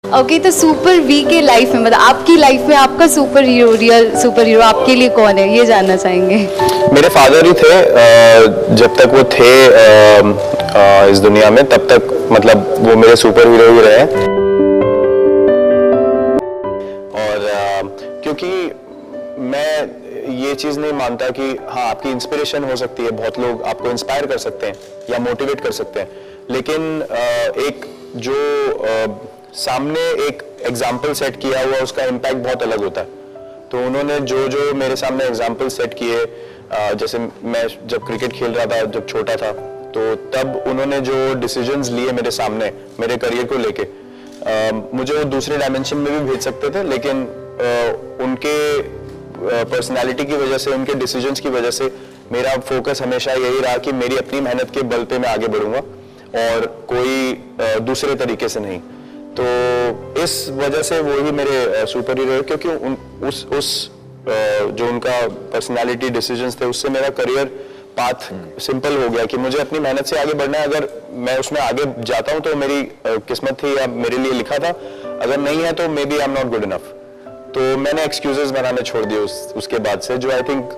Okay तो super we के life में मतलब आपकी लाइफ में आपका super hero, real super hero आपके लिए कौन है, ये जानना चाहेंगे। मेरे फादर ही थे। जब तक वो थे इस दुनिया में तब तक मतलब वो मेरे सुपर हीरो ही रहे। और क्योंकि मैं ये चीज़ नहीं मानता कि हाँ आपकी इंस्पिरेशन हो सकती है, बहुत लोग आपको इंस्पायर कर सकते हैं या मोटिवेट कर सकते हैं, लेकिन एक जो सामने एक एग्जाम्पल सेट किया हुआ उसका इम्पैक्ट बहुत अलग होता है। तो उन्होंने जो जो मेरे सामने एग्जाम्पल सेट किए, जैसे मैं जब क्रिकेट खेल रहा था, जब छोटा था, तो तब उन्होंने जो डिसीजंस लिए मेरे सामने मेरे करियर को लेके, मुझे वो दूसरे डायमेंशन में भी भेज सकते थे, लेकिन उनके पर्सनालिटी की वजह से, उनके डिसीजंस की वजह से मेरा फोकस हमेशा यही रहा कि मेरी अपनी मेहनत के बल पे मैं आगे बढ़ूंगा और कोई दूसरे तरीके से नहीं। तो इस वजह से वो ही मेरे सुपर हीरो है, क्योंकि जो उनका पर्सनालिटी डिसीजंस थे उससे मेरा करियर पाथ सिंपल हो गया कि मुझे अपनी मेहनत से आगे बढ़ना है। अगर मैं उसमें आगे जाता हूं तो मेरी किस्मत थी या मेरे लिए लिखा था, अगर नहीं है तो maybe I am not good enough. तो मैंने एक्सक्यूजेस बनाने छोड़ दिए उसके बाद से, जो आई थिंक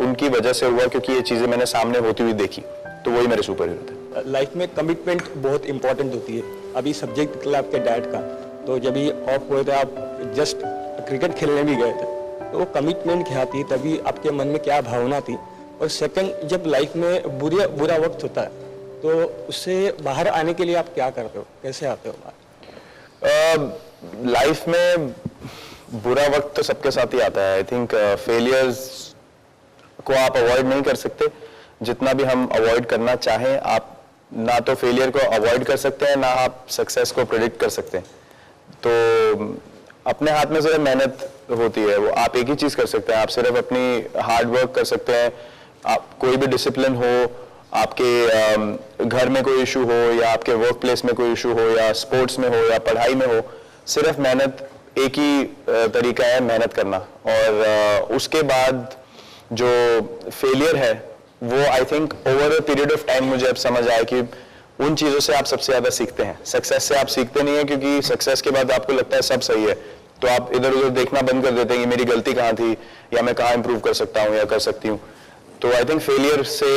उनकी वजह से हुआ, क्योंकि ये चीजें मैंने सामने होती हुई देखी। तो वही मेरे सुपर हीरो थे। लाइफ में कमिटमेंट बहुत इंपॉर्टेंट होती है। अभी सब्जेक्ट निकला आपके डैड का, तो जब ही ऑफ हुए थे आप जस्ट क्रिकेट खेलने भी गए थे, तो वो कमिटमेंट क्या थी, तभी आपके मन में क्या भावना थी? और सेकंड, जब लाइफ में बुरा वक्त होता है तो उससे बाहर आने के लिए आप क्या करते हो, कैसे आते हो बाहर? लाइफ में बुरा वक्त तो सबके साथ ही आता है। आई थिंक फेलियर्स को आप अवॉइड नहीं कर सकते। जितना भी हम अवॉइड करना चाहें, आप ना तो फेलियर को अवॉइड कर सकते हैं, ना आप सक्सेस को प्रेडिक्ट कर सकते हैं। तो अपने हाथ में सिर्फ मेहनत होती है, वो आप एक ही चीज कर सकते हैं, आप सिर्फ अपनी हार्ड वर्क कर सकते हैं। आप कोई भी डिसिप्लिन हो, आपके घर में कोई इशू हो या आपके वर्क प्लेस में कोई इशू हो या स्पोर्ट्स में हो या पढ़ाई में हो, सिर्फ मेहनत एक ही तरीका है, मेहनत करना। और उसके बाद जो फेलियर है वो I think over a period of time मुझे अब समझ आया कि उन चीजों से आप सबसे ज्यादा सीखते हैं। सक्सेस से आप सीखते नहीं है, क्योंकि सक्सेस के बाद आपको लगता है सब सही है, तो आप इधर उधर देखना बंद कर देते हैं कि मेरी गलती कहाँ थी या मैं कहाँ इंप्रूव कर सकता हूँ या कर सकती हूँ। तो आई थिंक फेलियर से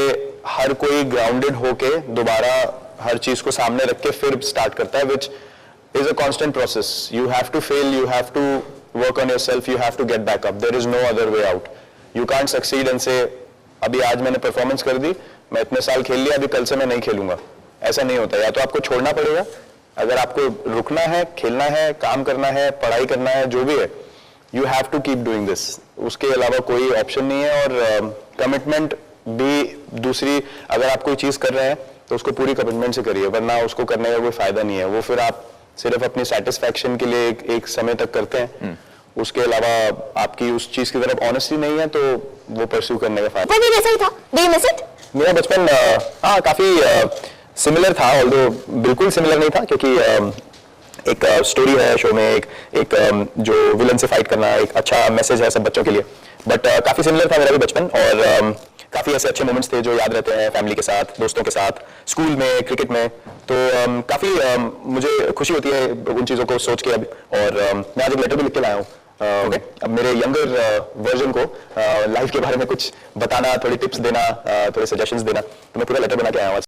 हर कोई ग्राउंडेड होके दोबारा हर चीज को सामने रख के फिर स्टार्ट करता है, which is a constant process. You have to fail, you have to work on yourself, you have to get back up. There is no other way out. You can't succeed and say अभी आज मैंने performance कर दी, मैं इतने साल खेल लिया, अभी कल से मैं नहीं खेलूंगा, ऐसा नहीं होता। या तो आपको छोड़ना पड़ेगा, अगर आपको रुकना है, खेलना है, काम करना है, पढ़ाई करना है, जो भी है, you have to keep doing this. उसके अलावा कोई ऑप्शन नहीं है। और कमिटमेंट भी दूसरी, अगर आप कोई चीज कर रहे हैं तो उसको पूरी कमिटमेंट से करिए, वरना उसको करने का कोई फायदा नहीं है। वो फिर आप सिर्फ अपनी सेटिस्फैक्शन के लिए एक समय तक करते हैं, उसके अलावा आपकी उस चीज की तरफ ऑनेस्टी नहीं है, तो वो परस्यू करने का फायदा। बचपन भी वैसा ही था? Do you miss it? मेरा बचपन हाँ काफी सिमिलर था, ऑल्दो बिल्कुल सिमिलर नहीं था, क्योंकि एक स्टोरी है शो में, एक जो विलन से फाइट करना, एक अच्छा मैसेज है सब बच्चों के लिए। बट काफी सिमिलर था मेरा भी बचपन, और काफी ऐसे अच्छे मोमेंट्स थे जो याद रहते हैं, फैमिली के साथ, दोस्तों के साथ, स्कूल में, क्रिकेट में। तो काफी मुझे खुशी होती है उन चीजों को सोच के अब। और मैं आज एक लेटर भी लिख के लाया हूँ। अब मेरे यंगर वर्जन को लाइफ के बारे में कुछ बताना, थोड़ी टिप्स देना, थोड़े सजेशंस देना, तो मैं पूरा लेटर बना के आया हूँ।